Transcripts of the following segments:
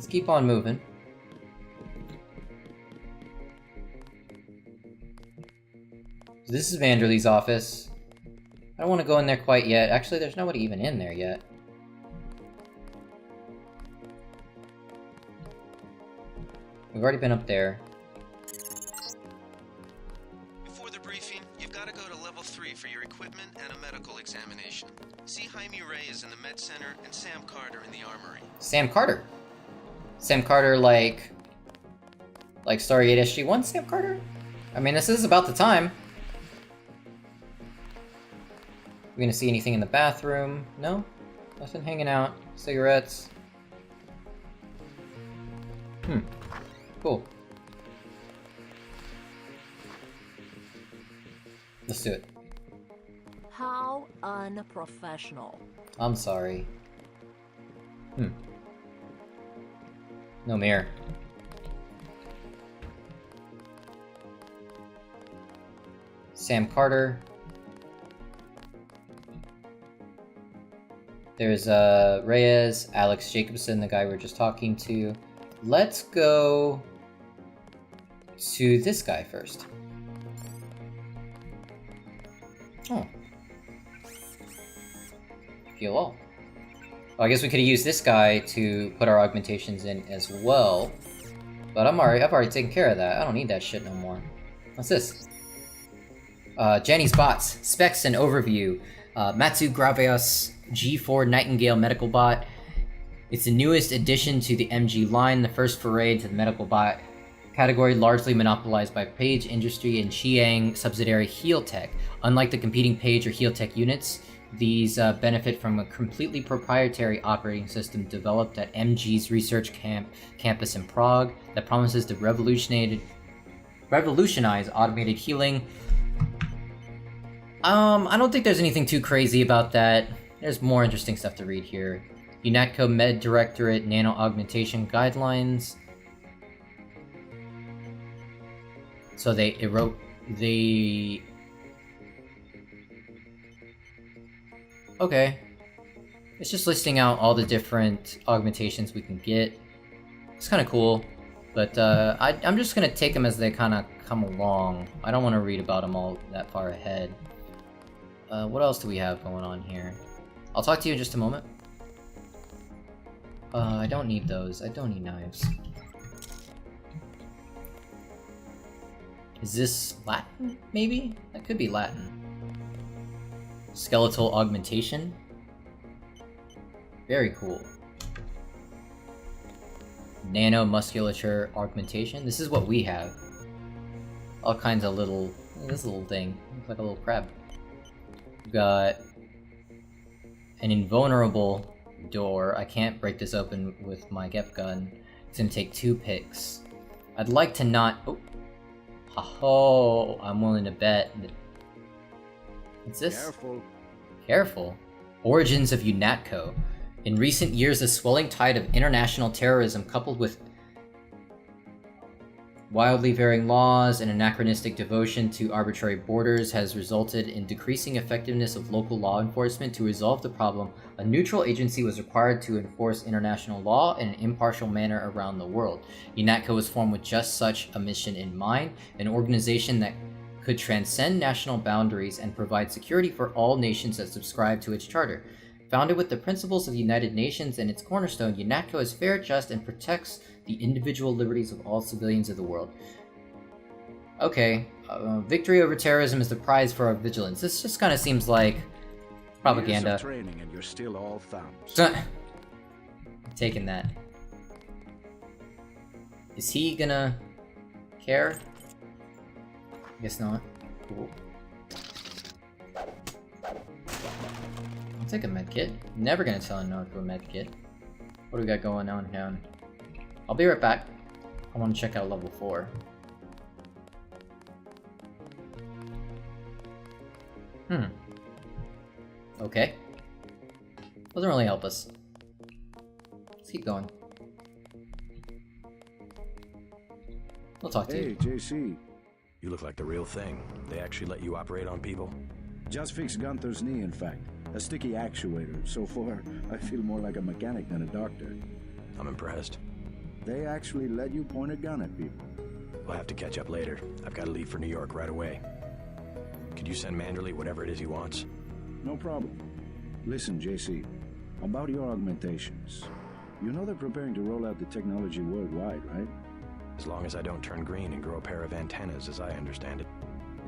Let's keep on moving. So this is Vanderlee's office. I don't want to go in there quite yet. Actually, there's nobody even in there yet. We've already been up there. Before the briefing, you've got to go to level 3 for your equipment and a medical examination. See Jaime Reyes in the med center and Sam Carter in the armory. Sam Carter? Sam Carter, like Stargate SG-1 Sam Carter? I mean, this is about the time. We gonna see anything in the bathroom? No? Nothing hanging out. Cigarettes. Cool. Let's do it. How unprofessional. I'm sorry. No mirror. Sam Carter. There's Reyes, Alex Jacobson, the guy we were just talking to. Let's go to this guy first. Oh. Heal all. Oh, I guess we could have used this guy to put our augmentations in as well. But I've already taken care of that. I don't need that shit no more. What's this? Jenny's bots. Specs and overview. Matsu Gravios G4 Nightingale medical bot. It's the newest addition to the MG line, the first foray into the medical bot category, largely monopolized by Page Industry and Xiang subsidiary HealTech. Unlike the competing Page or HealTech units, these benefit from a completely proprietary operating system developed at MG's research campus in Prague that promises to revolutionize automated healing. I don't think there's anything too crazy about that. There's more interesting stuff to read here. UNATCO Med Directorate Nano Augmentation Guidelines. So they wrote the... Okay. It's just listing out all the different augmentations we can get. It's kind of cool, but I'm just going to take them as they kind of come along. I don't want to read about them all that far ahead. What else do we have going on here? I'll talk to you in just a moment. I don't need those. I don't need knives. Is this Latin, maybe? That could be Latin. Skeletal augmentation. Very cool. Nano musculature augmentation. This is what we have. All kinds of little... This little thing. Looks like a little crab. We've got an invulnerable door. I can't break this open with my GEP gun. It's gonna take 2 picks. I'd like to not... Oh, I'm willing to bet. What's this? Careful. Careful. Origins of UNATCO. In recent years, a swelling tide of international terrorism coupled with wildly varying laws and anachronistic devotion to arbitrary borders has resulted in decreasing effectiveness of local law enforcement. To resolve the problem, a neutral agency was required to enforce international law in an impartial manner around the world. UNATCO was formed with just such a mission in mind, an organization that could transcend national boundaries and provide security for all nations that subscribe to its charter. Founded with the principles of the United Nations and its cornerstone, UNATCO is fair, just, and protects the individual liberties of all civilians of the world. Okay, victory over terrorism is the prize for our vigilance. This just kind of seems like propaganda. Years of training and you're still all thumbs. Taking that. Is he gonna care? Guess not. Cool. I'll take a medkit. Never gonna tell him no to a medkit. What do we got going on here? I'll be right back. I want to check out level 4. Okay. Doesn't really help us. Let's keep going. We'll talk to Hey, you. JC. You look like the real thing. They actually let you operate on people? Just fixed Gunther's knee, in fact. A sticky actuator. So far, I feel more like a mechanic than a doctor. I'm impressed. They actually let you point a gun at people. We'll have to catch up later. I've got to leave for New York right away. Could you send Manderley whatever it is he wants? No problem. Listen, JC, about your augmentations. You know they're preparing to roll out the technology worldwide, right? As long as I don't turn green and grow a pair of antennas, as I understand it.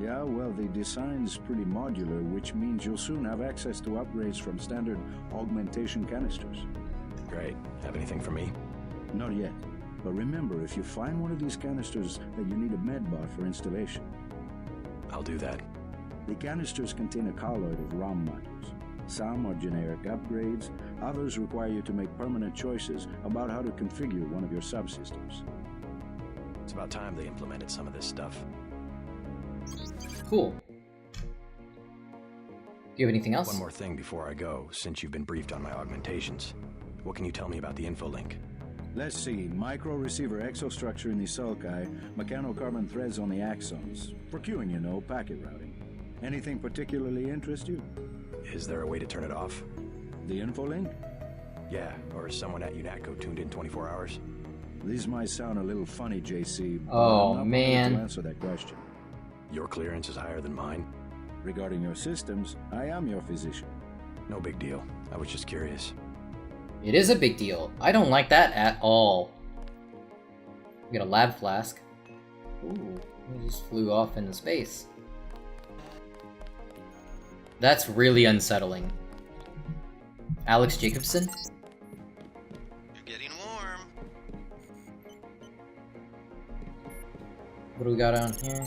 Yeah, well, the design's pretty modular, which means you'll soon have access to upgrades from standard augmentation canisters. Great. Have anything for me? Not yet. But remember, if you find one of these canisters that you need a medbot for installation. I'll do that. The canisters contain a colloid of ROM modules. Some are generic upgrades, others require you to make permanent choices about how to configure one of your subsystems. It's about time they implemented some of this stuff. Cool. Do you have anything else? One more thing before I go, since you've been briefed on my augmentations. What can you tell me about the info link? Let's see, micro-receiver exostructure in the sulci, mechanocarbon threads on the axons. For queuing, you know, packet routing. Anything particularly interest you? Is there a way to turn it off? The info link? Yeah, or is someone at UNATCO tuned in 24 hours? These might sound a little funny, JC, but Oh, I'm not man. prepared to answer that question. Your clearance is higher than mine? Regarding your systems, I am your physician. No big deal. I was just curious. It is a big deal. I don't like that at all. We got a lab flask. Ooh, it just flew off into space. That's really unsettling. Alex Jacobson? You're getting warm. What do we got on here?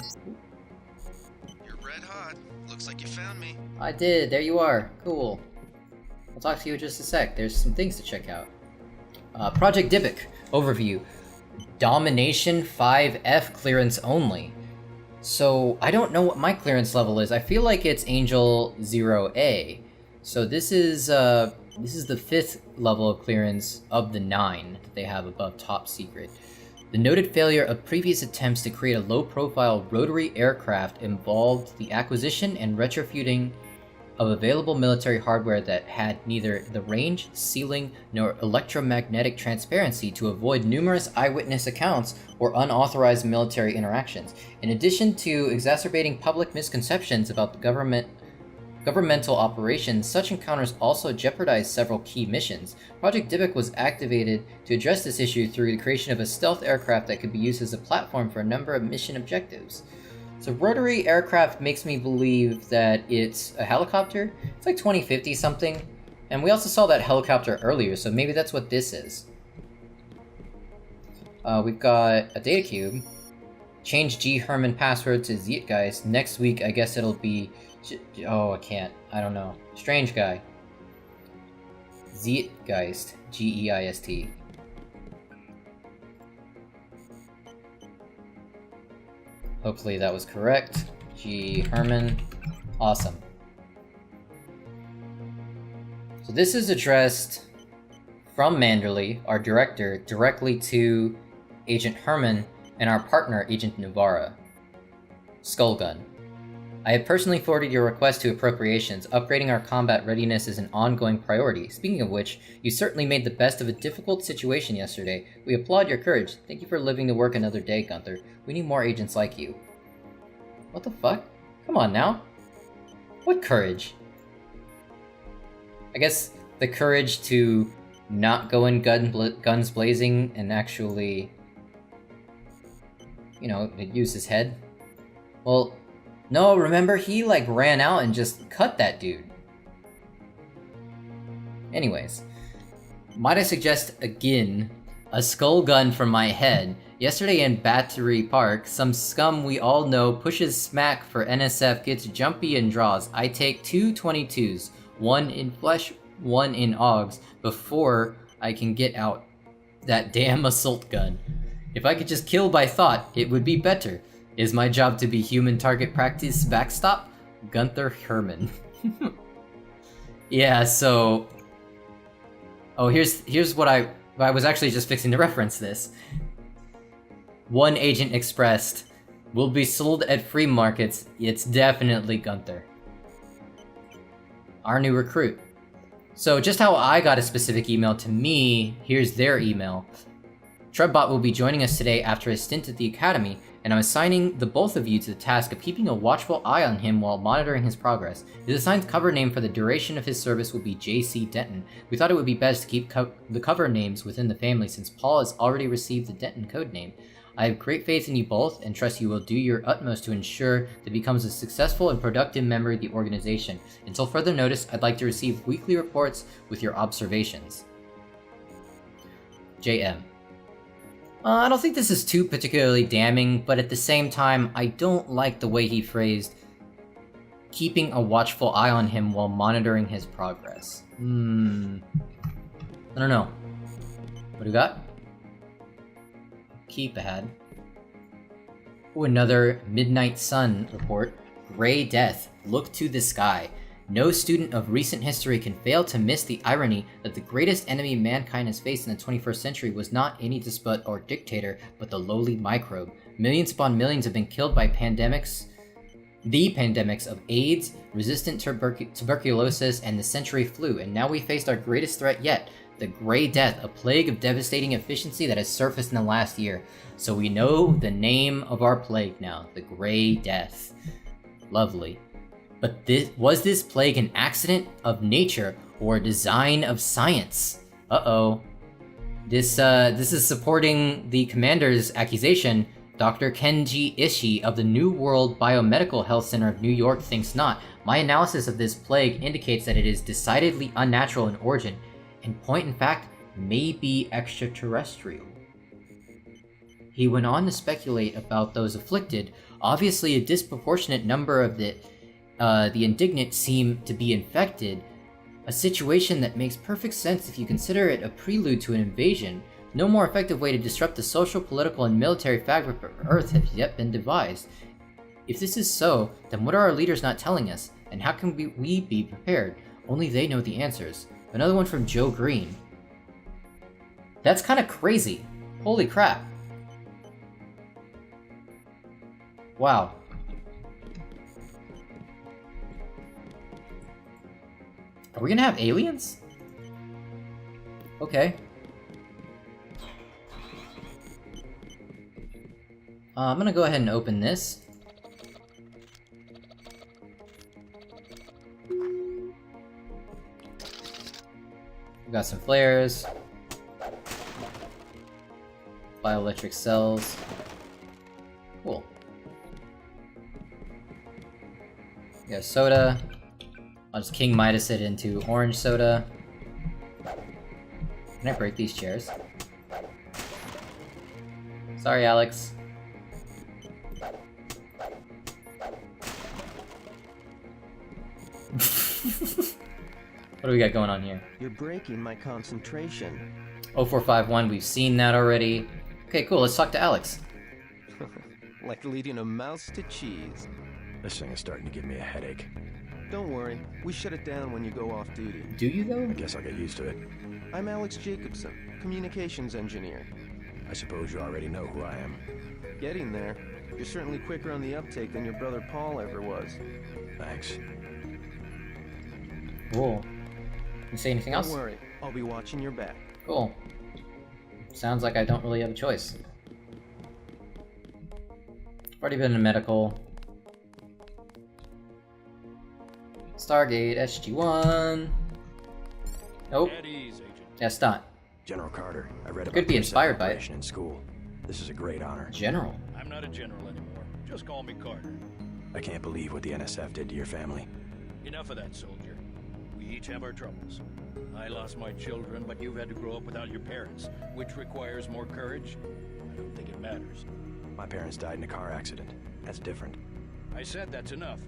You're red hot. Looks like you found me. I did, there you are. Cool. I'll talk to you in just a sec. There's some things to check out. Project Dybbuk. Overview. Domination 5F clearance only. So, I don't know what my clearance level is. I feel like it's Angel 0A. So this is the 5th level of clearance of the 9 that they have above top secret. The noted failure of previous attempts to create a low-profile rotary aircraft involved the acquisition and retrofitting of available military hardware that had neither the range, ceiling, nor electromagnetic transparency to avoid numerous eyewitness accounts or unauthorized military interactions. In addition to exacerbating public misconceptions about the governmental operations, such encounters also jeopardized several key missions. Project Dybbuk was activated to address this issue through the creation of a stealth aircraft that could be used as a platform for a number of mission objectives. So rotary aircraft makes me believe that it's a helicopter. It's like 2050 something. And we also saw that helicopter earlier, so maybe that's what this is. We've got a data cube. Change G. Herman password to Zeitgeist. Next week, I guess it'll be... Oh, I can't. I don't know. Strange guy. Zeitgeist. Geist. Hopefully that was correct. G. Herman. Awesome. So this is addressed from Manderley, our director, directly to Agent Herman and our partner, Agent Nuvara. Skullgun. I have personally forwarded your request to appropriations. Upgrading our combat readiness is an ongoing priority. Speaking of which, you certainly made the best of a difficult situation yesterday. We applaud your courage. Thank you for living to work another day, Gunther. We need more agents like you. What the fuck? Come on now. What courage? I guess the courage to not go in guns blazing and actually, you know, use his head. Well, no, remember, he like ran out and just cut that dude. Anyways, might I suggest again a skull gun for my head? Yesterday in Battery Park, some scum we all know pushes smack for NSF, gets jumpy and draws. I take 2 22s, one in flesh, one in augs, before I can get out that damn assault gun. If I could just kill by thought, it would be better. Is my job to be human target practice backstop? Gunther Herman. Yeah, so... Oh, here's what I was actually just fixing to reference this. One agent expressed, will be sold at free markets. It's definitely Gunther. Our new recruit. So just how I got a specific email to me, here's their email. Trebbot will be joining us today after his stint at the Academy, and I'm assigning the both of you to the task of keeping a watchful eye on him while monitoring his progress. His assigned cover name for the duration of his service will be J.C. Denton. We thought it would be best to keep the cover names within the family since Paul has already received the Denton code name. I have great faith in you both and trust you will do your utmost to ensure that it becomes a successful and productive member of the organization. Until further notice, I'd like to receive weekly reports with your observations. JM. I don't think this is too particularly damning, but at the same time, I don't like the way he phrased keeping a watchful eye on him while monitoring his progress. I don't know. What do you got? Keep ahead. Ooh, another Midnight Sun report. Gray Death. Look to the sky. No student of recent history can fail to miss the irony that the greatest enemy mankind has faced in the 21st century was not any despot or dictator, but the lowly microbe. Millions upon millions have been killed by pandemics. The pandemics of AIDS, resistant tuberculosis, and the century flu, and now we faced our greatest threat yet, the Gray Death, a plague of devastating efficiency that has surfaced in the last year. So we know the name of our plague now, the Gray Death. Lovely. But was this plague an accident of nature or a design of science? Uh-oh. This is supporting the commander's accusation. Dr. Kenji Ishii of the New World Biomedical Health Center of New York thinks not. My analysis of this plague indicates that it is decidedly unnatural in origin, and point in fact, may be extraterrestrial. He went on to speculate about those afflicted. Obviously, a disproportionate number of the indignant seem to be infected, a situation that makes perfect sense if you consider it a prelude to an invasion. No more effective way to disrupt the social, political, and military fabric of Earth has yet been devised. If this is so, then what are our leaders not telling us, and how can we be prepared? Only they know the answers. Another one from Joe Green. That's kind of crazy. Holy crap. Wow. Are we gonna have aliens? Okay. I'm gonna go ahead and open this. We got some flares. Bioelectric cells. Cool. We got soda. I'll just King Midas it into orange soda. Can I break these chairs? Sorry, Alex. What do we got going on here? You're breaking my concentration. 0451, we've seen that already. Okay, cool, let's talk to Alex. Like leading a mouse to cheese. This thing is starting to give me a headache. Don't worry, we shut it down when you go off duty. Do you, though? I guess I'll get used to it. I'm Alex Jacobson, communications engineer. I suppose you already know who I am. Getting there. You're certainly quicker on the uptake than your brother Paul ever was. Thanks. Cool. You say anything else? Don't worry, I'll be watching your back. Cool. Sounds like I don't really have a choice. I've already been in medical. Stargate SG-1. Nope. At ease, Agent. Yeah, it's not. General Carter, I read about Could be your inspired by it. separation in school. This is a great honor. General. I'm not a general anymore. Just call me Carter. I can't believe what the NSF did to your family. Enough of that, soldier. We each have our troubles. I lost my children, but you've had to grow up without your parents, which requires more courage. I don't think it matters. My parents died in a car accident. That's different. I said that's enough.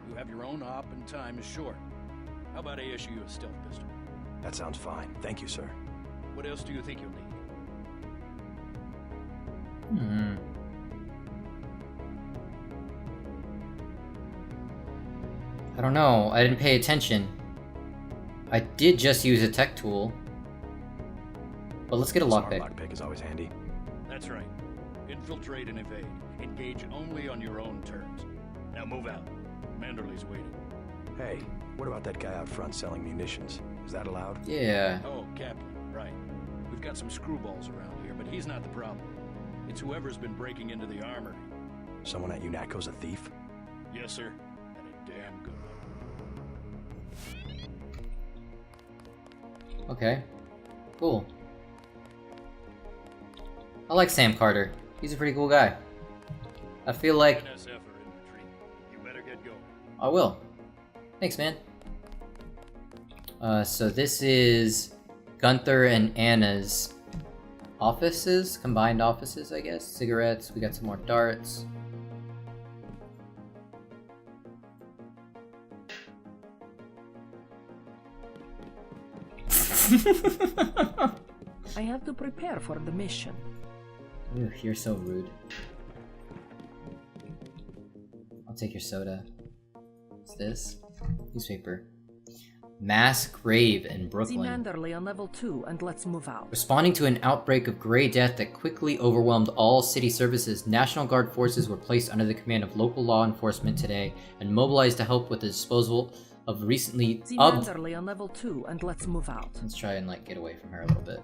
You have your own op and time is short. How about I issue you a stealth pistol? That sounds fine. Thank you, sir. What else do you think you'll need? I don't know. I didn't pay attention. I did just use a tech tool. But let's get a lockpick. Lockpick is always handy. That's right. Infiltrate and evade. Engage only on your own terms. Now move out. Manderley's waiting. Hey, what about that guy out front selling munitions? Is that allowed? Yeah. Oh, Captain, right. We've got some screwballs around here, but he's not the problem. It's whoever's been breaking into the armory. Someone at UNATCO's a thief? Yes, sir. And a damn good one. Okay. Cool. I like Sam Carter. He's a pretty cool guy. I feel like... NSF are in retreat. You better get going. I will. Thanks, man. So this is Gunther and Anna's offices, combined offices, I guess. Cigarettes, we got some more darts. I have to prepare for the mission. Ooh, you're so rude. I'll take your soda. What's this? Newspaper. Mass grave in See Brooklyn. Manderley on level 2 and let's move out. Responding to an outbreak of Grey Death that quickly overwhelmed all city services, National Guard forces were placed under the command of local law enforcement today and mobilized to help with the disposal of recently... See Manderley on level 2 and let's move out. Let's try and get away from her a little bit.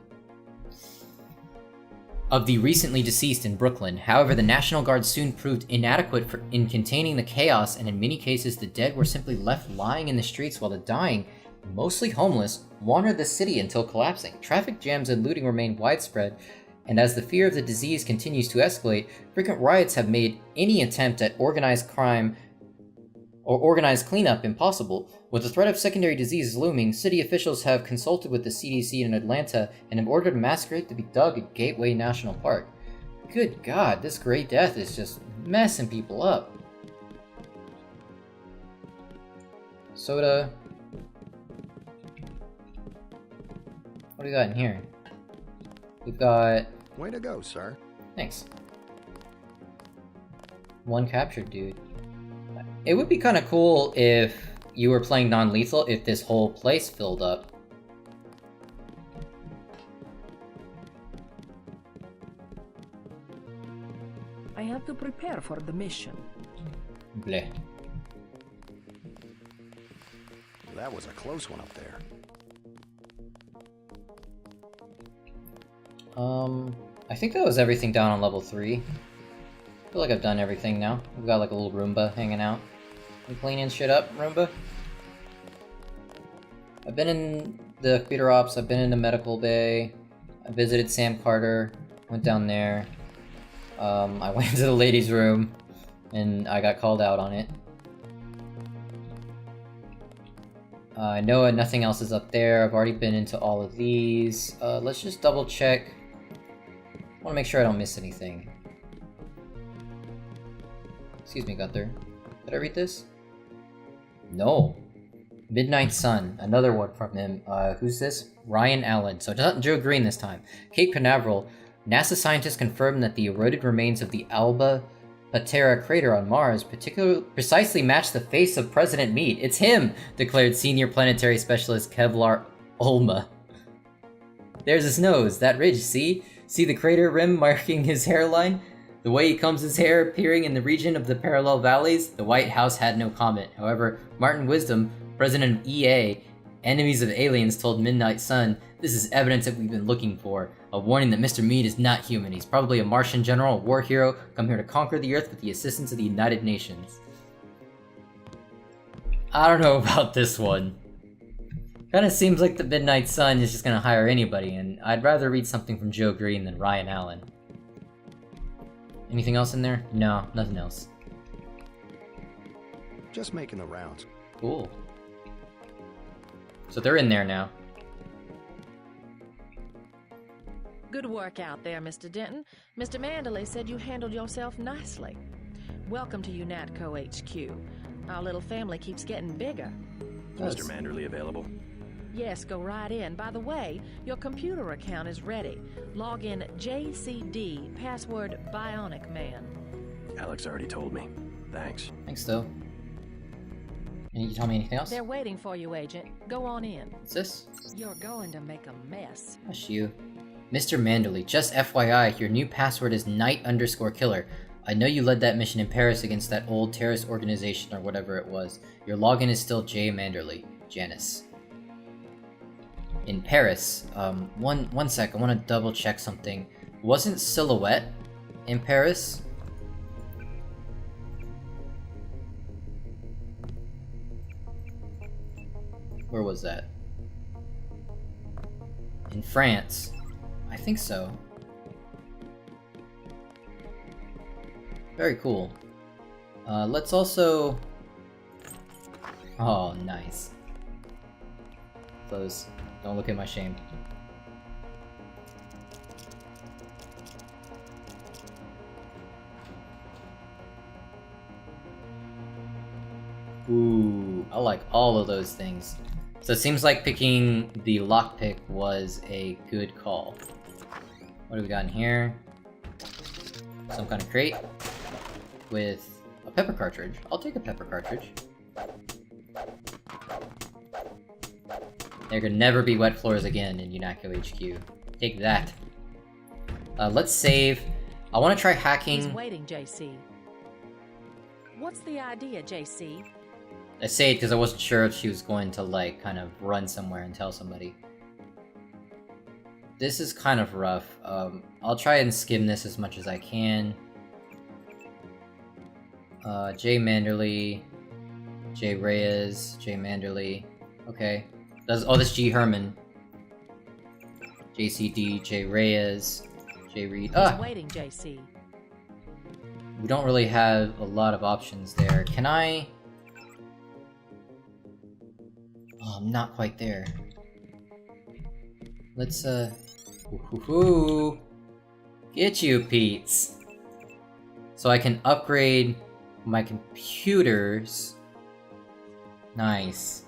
Of the recently deceased in Brooklyn. However, the National Guard soon proved inadequate in containing the chaos, and in many cases the dead were simply left lying in the streets while the dying, mostly homeless, wandered the city until collapsing. Traffic jams and looting remain widespread, and as the fear of the disease continues to escalate, frequent riots have made any attempt at organized crime or organized cleanup impossible. With the threat of secondary disease looming, city officials have consulted with the CDC in Atlanta and have ordered a mass grave to be dug at Gateway National Park. Good God, this Grey Death is just messing people up. Soda. What do we got in here? We've got... Way to go, sir. Thanks. One captured dude. It would be kind of cool if you were playing non-lethal if this whole place filled up. I have to prepare for the mission. Bleh. That was a close one up there. I think that was everything down on level 3. I feel like I've done everything now. We've got like a little Roomba hanging out. You cleaning shit up, Roomba? I've been in the computer ops, I've been in the medical bay, I visited Sam Carter, went down there. I went into the ladies' room, and I got called out on it. I know nothing else is up there. I've already been into all of these. Let's just double check. I want to make sure I don't miss anything. Excuse me, Gunther. Did I read this? No. Midnight Sun. Another one from him. Who's this? Ryan Allen. So not Joe Green this time. Cape Canaveral. NASA scientists confirmed that the eroded remains of the Alba Patera crater on Mars precisely match the face of President Meade. It's him, declared senior planetary specialist Kevlar Olma. There's his nose, that ridge, see? See the crater rim marking his hairline? The way he combs his hair appearing in the region of the parallel valleys? The White House had no comment. However, Martin Wisdom, president of EA, Enemies of Aliens, told Midnight Sun, "This is evidence that we've been looking for. A warning that Mr. Meade is not human. He's probably a Martian general, a war hero, come here to conquer the Earth with the assistance of the United Nations." I don't know about this one. Kinda seems like the Midnight Sun is just gonna hire anybody, and I'd rather read something from Joe Green than Ryan Allen. Anything else in there? No, nothing else. Just making the rounds. Cool. So they're in there now. Good work out there, Mr. Denton. Mr. Manderley said you handled yourself nicely. Welcome to UNATCO HQ. Our little family keeps getting bigger. Is Mr. Manderley available? Yes, go right in. By the way, your computer account is ready. Log in JCD, password Bionic Man. Alex already told me. Thanks. Thanks, though. Can you tell me anything else? They're waiting for you, Agent. Go on in. What's this? You're going to make a mess. Hush you. Mr. Manderley, just FYI, your new password is Knight_Killer. I know you led that mission in Paris against that old terrorist organization or whatever it was. Your login is still J. Manderley. Janice. in Paris. One sec, I want to double check something. Wasn't Silhouette in Paris? Where was that? In France. I think so. Very cool. Let's also... Oh, nice. Close. Don't look at my shame. Ooh, I like all of those things. So it seems like picking the lockpick was a good call. What do we got in here? Some kind of crate with a pepper cartridge. I'll take a pepper cartridge. There could never be wet floors again in UNATCO HQ. Take that. Let's save. I want to try hacking. He's waiting, JC. What's the idea, JC? I saved because I wasn't sure if she was going to, like, kind of run somewhere and tell somebody. This is kind of rough. I'll try and skim this as much as I can. J. Manderley, J. Reyes, J. Manderley. Okay. Oh, this G. Herman. JCD, J. Reyes, J. Reed. He's waiting, JC. We don't really have a lot of options there. Can I... Oh, I'm not quite there. Let's, get you, Pete's. So I can upgrade my computers. Nice.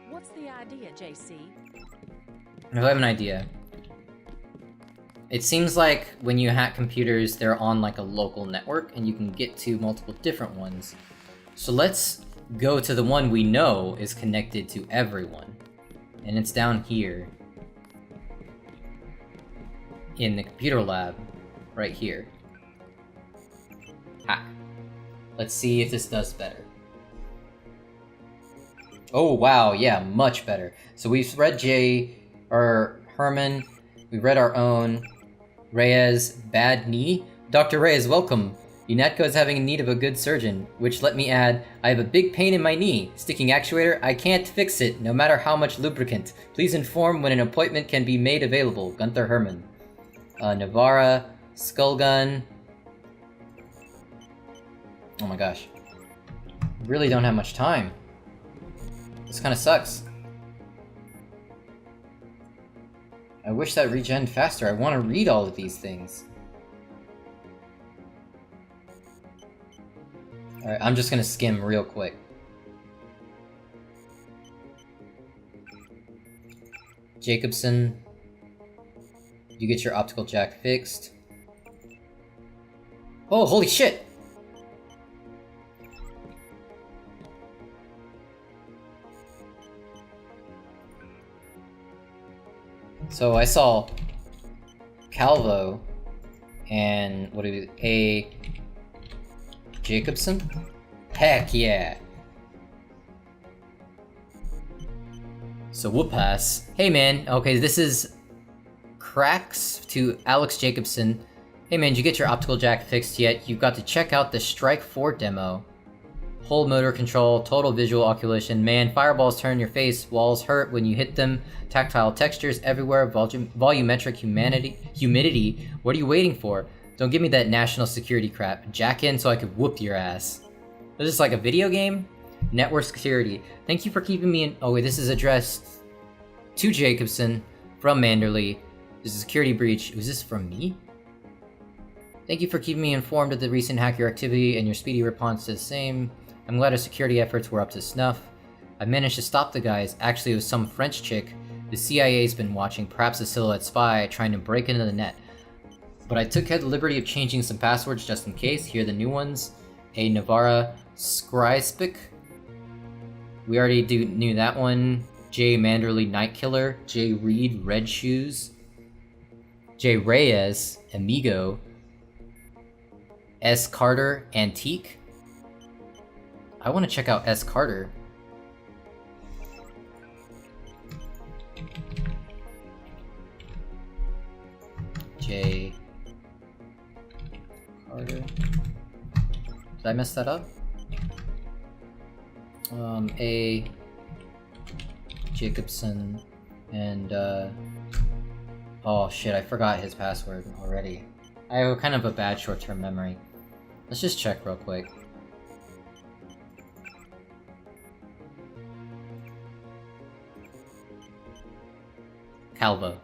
What's the idea, JC? I have an idea. It seems like when you hack computers, they're on like a local network and you can get to multiple different ones. So let's go to the one we know is connected to everyone. And it's down here. In the computer lab. Right here. Hack. Let's see if this does better. Oh wow, yeah, much better. So we've read Herman, we've read our own. Reyes, bad knee? Dr. Reyes, welcome. UNATCO is having a need of a good surgeon, which let me add, I have a big pain in my knee. Sticking actuator, I can't fix it, no matter how much lubricant. Please inform when an appointment can be made available. Gunther Herman. Navarra, Skullgun. Oh my gosh. Really don't have much time. This kind of sucks. I wish that regen faster. I want to read all of these things. Alright, I'm just gonna skim real quick. Jacobson. You get your optical jack fixed. Oh, holy shit! So I saw Calvo and what do we A Jacobson? Heck yeah. So whoop-ass. Hey man, okay, this is Cracks to Alex Jacobson. Hey man, did you get your optical jack fixed yet? You've got to check out the Strike 4 demo. Whole motor control, total visual oculation. Man, fireballs turn your face, walls hurt when you hit them, tactile textures everywhere, volumetric humidity. What are you waiting for? Don't give me that national security crap. Jack in so I could whoop your ass. This is like a video game? Network security. Thank you for keeping me in... Oh wait, this is addressed to Jacobson from Manderley. This is a security breach. Was this from me? Thank you for keeping me informed of the recent hacker activity and your speedy response to the same. I'm glad our security efforts were up to snuff. I managed to stop the guys. Actually, it was some French chick the CIA's been watching, perhaps a Silhouette spy, trying to break into the net. But I took the liberty of changing some passwords just in case. Here are the new ones. A Navarra Skryspic. We already knew that one. J. Manderley Night Killer. J. Reed Red Shoes. J. Reyes Amigo. S. Carter Antique. I want to check out S. Carter. J. Carter. Did I mess that up? A. Jacobson and oh shit, I forgot his password already. I have kind of a bad short-term memory. Let's just check real quick. Calvo.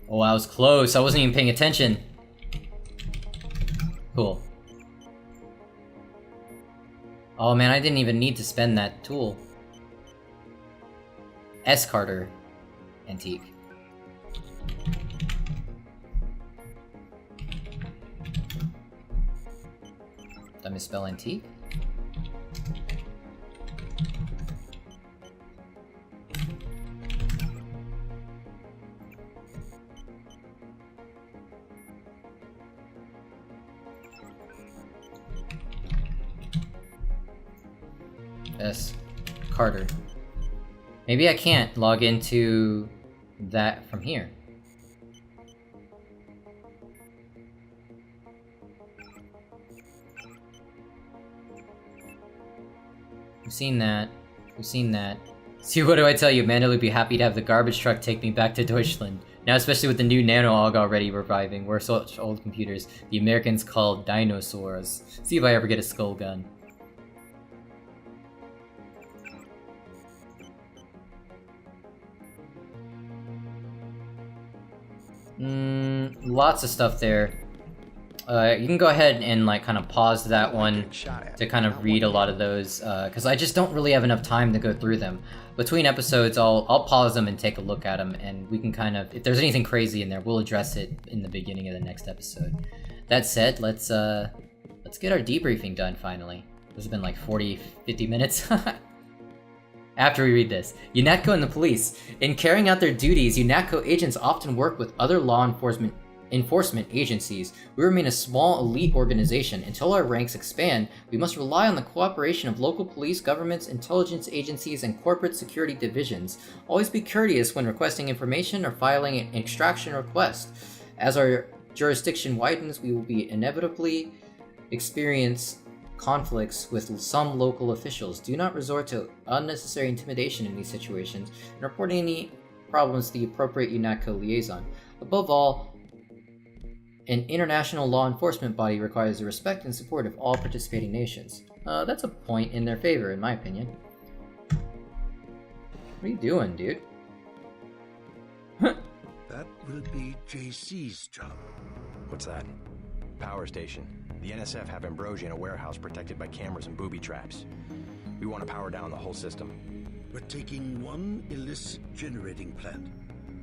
Oh, I was close. I wasn't even paying attention. Cool. Oh man, I didn't even need to spend that tool. S. Carter. Antique. Did I misspell antique? S. Carter. Maybe I can't log into that from here. We've seen that. We've seen that. See, what do I tell you? Mandel would be happy to have the garbage truck take me back to Deutschland. Now, especially with the new nano-og already reviving. We're such old computers. The Americans call dinosaurs. See if I ever get a skull gun. Lots of stuff there. You can go ahead and like kind of pause that one to kind of read a lot of those, because I just don't really have enough time to go through them. Between episodes, I'll pause them and take a look at them, and we can kind of, if there's anything crazy in there, we'll address it in the beginning of the next episode. That said, let's get our debriefing done finally. This has been like 40-50 minutes. After we read this, UNATCO and the police. In carrying out their duties, UNATCO agents often work with other law enforcement agencies. We remain a small elite organization. Until our ranks expand, we must rely on the cooperation of local police, governments, intelligence agencies, and corporate security divisions. Always be courteous when requesting information or filing an extraction request. As our jurisdiction widens, we will be inevitably experience conflicts with some local officials. Do not resort to unnecessary intimidation in these situations, and report any problems to the appropriate UNATCO liaison. Above all, an international law enforcement body requires the respect and support of all participating nations. That's a point in their favor, in my opinion. What are you doing, dude? That will be JC's job. What's that? Power station. The NSF have Ambrosia in a warehouse protected by cameras and booby traps. We want to power down the whole system. We're taking one illicit generating plant,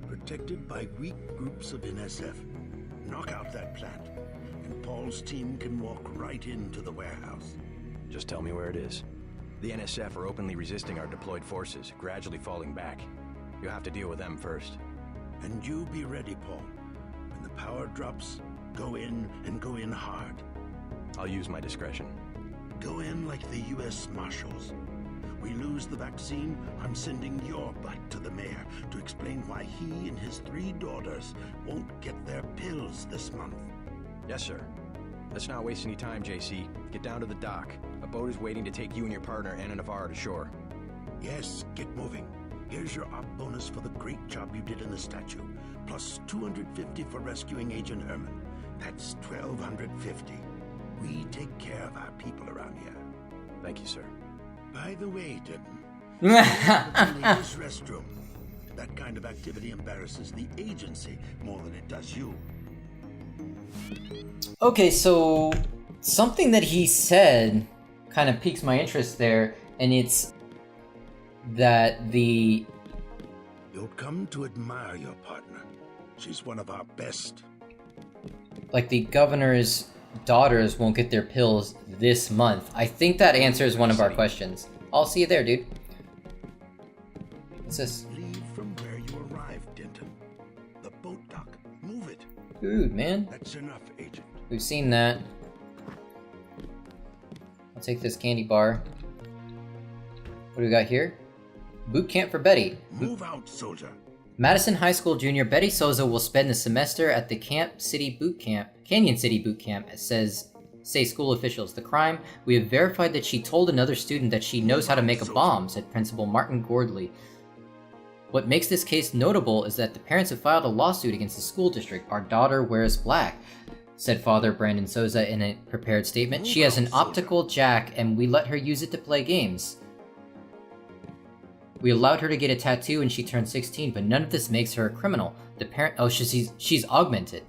protected by weak groups of NSF. Knock out that plant, and Paul's team can walk right into the warehouse. Just tell me where it is. The NSF are openly resisting our deployed forces, gradually falling back. You'll have to deal with them first. And you be ready, Paul. When the power drops, go in and go in hard. I'll use my discretion. Go in like the U.S. Marshals. We lose the vaccine, I'm sending your butt to the mayor to explain why he and his 3 daughters won't get their pills this month. Yes, sir. Let's not waste any time, JC. Get down to the dock. A boat is waiting to take you and your partner, Anna Navarro, to shore. Yes, get moving. Here's your op bonus for the great job you did in the statue, plus 250 for rescuing Agent Herman. That's 1,250. We take care of our people around here. Thank you, sir. By the way, Denton, in this restroom, that kind of activity embarrasses the agency more than it does you. Okay, so something that he said kind of piques my interest there, and it's that You'll come to admire your partner. She's one of our best. Like the governor's daughters won't get their pills this month. I think that answers one of our questions. I'll see you there, dude. What's this? Leave from where you arrived, Denton. The boat dock. Move it. Dude, man. That's enough, Agent. We've seen that. I'll take this candy bar. What do we got here? Boot camp for Betty. Move out, soldier. Madison High School junior Betty Souza will spend the semester at the Canyon City Boot Camp, say school officials. The crime, we have verified that she told another student that she knows how to make a bomb, said Principal Martin Gordley. What makes this case notable is that the parents have filed a lawsuit against the school district. Our daughter wears black, said Father Brandon Souza in a prepared statement. She has an optical jack and we let her use it to play games. We allowed her to get a tattoo when she turned 16, but none of this makes her a criminal. She's augmented.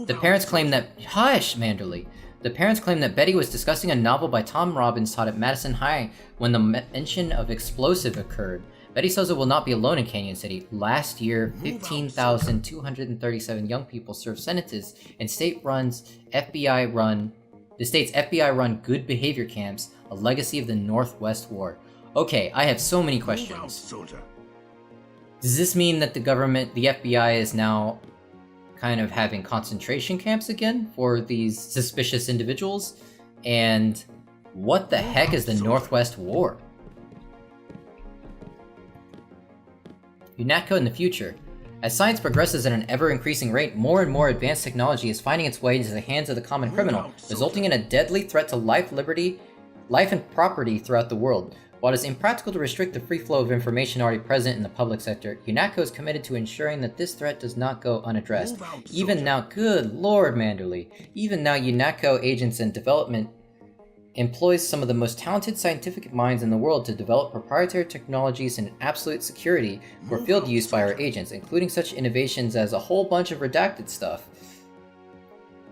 The parents claim that— Hush, Manderley! The parents claim that Betty was discussing a novel by Tom Robbins taught at Madison High when the mention of explosive occurred. Betty Souza will not be alone in Canyon City. Last year, 15,237 young people served sentences in the state's FBI-run good behavior camps, a legacy of the Northwest War. Okay, I have so many questions. Does this mean that the government, the FBI, is now kind of having concentration camps again for these suspicious individuals? And what the heck is the Northwest War? UNATCO in the future. As science progresses at an ever-increasing rate, more and more advanced technology is finding its way into the hands of the common criminal, resulting in a deadly threat to life and property throughout the world. While it is impractical to restrict the free flow of information already present in the public sector, UNATCO is committed to ensuring that this threat does not go unaddressed. Even now, good Lord, Manderley, even now UNATCO agents in development employs some of the most talented scientific minds in the world to develop proprietary technologies in absolute security for field use by our agents, including such innovations as a whole bunch of redacted stuff.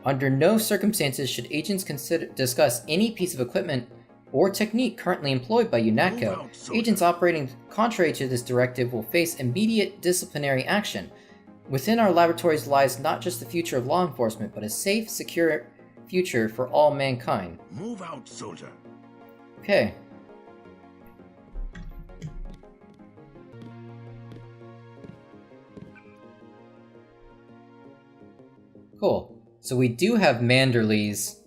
Under no circumstances should agents discuss any piece of equipment or technique currently employed by UNATCO. Agents operating contrary to this directive will face immediate disciplinary action. Within our laboratories lies not just the future of law enforcement, but a safe, secure future for all mankind. Move out, soldier. Okay. Cool. So we do have Manderley's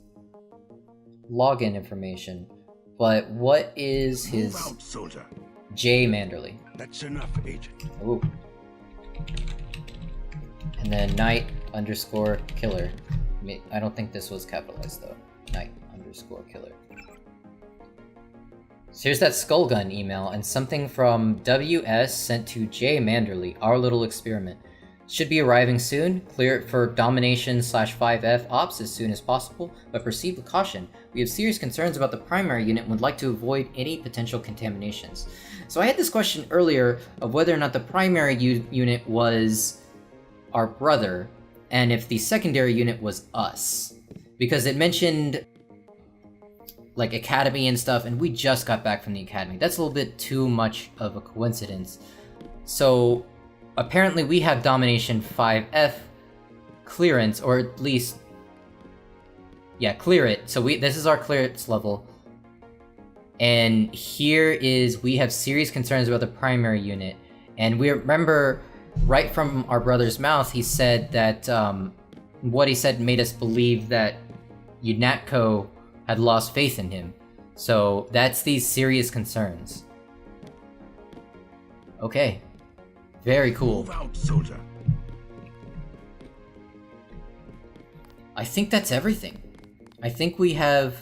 login information, but what is his— Move out, soldier. J. Manderley. That's enough, agent. Ooh. And then Knight_killer. I don't think this was capitalized though. Knight_killer. So here's that Skullgun email and something from WS sent to J. Manderley, our little experiment. Should be arriving soon. Clear it for domination/5F ops as soon as possible, but proceed with caution. We have serious concerns about the primary unit and would like to avoid any potential contaminations. So I had this question earlier of whether or not the primary unit was our brother, and if the secondary unit was us. Because it mentioned like academy and stuff, and we just got back from the academy. That's a little bit too much of a coincidence. So apparently we have domination 5F clearance, or at least, yeah, clear it. So this is our clearance level. And here is, we have serious concerns about the primary unit. And we remember right from our brother's mouth, he said that what he said made us believe that UNATCO had lost faith in him. So that's these serious concerns. Okay. Very cool. Move out, soldier. I think that's everything. I think we have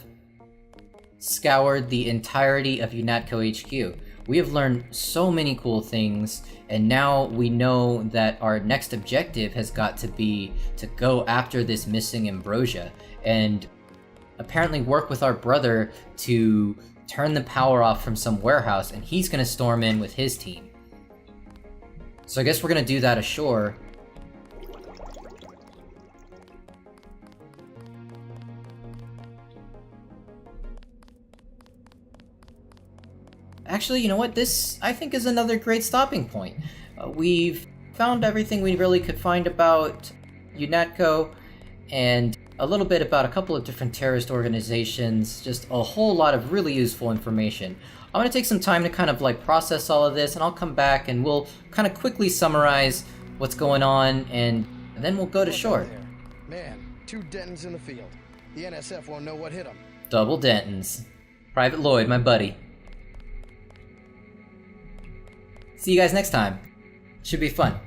scoured the entirety of UNATCO HQ. We have learned so many cool things, and now we know that our next objective has got to be to go after this missing Ambrosia, and apparently work with our brother to turn the power off from some warehouse, and he's gonna storm in with his team. So I guess we're gonna do that ashore. Actually, you know what? This, I think, is another great stopping point. We've found everything we really could find about UNATCO, and a little bit about a couple of different terrorist organizations, just a whole lot of really useful information. I'm going to take some time to kind of like process all of this, and I'll come back and we'll kind of quickly summarize what's going on, and then we'll go to shore. Man, 2 Dentons in the field. The NSF won't know what hit them. Double Dentons. Private Lloyd, my buddy. See you guys next time. Should be fun.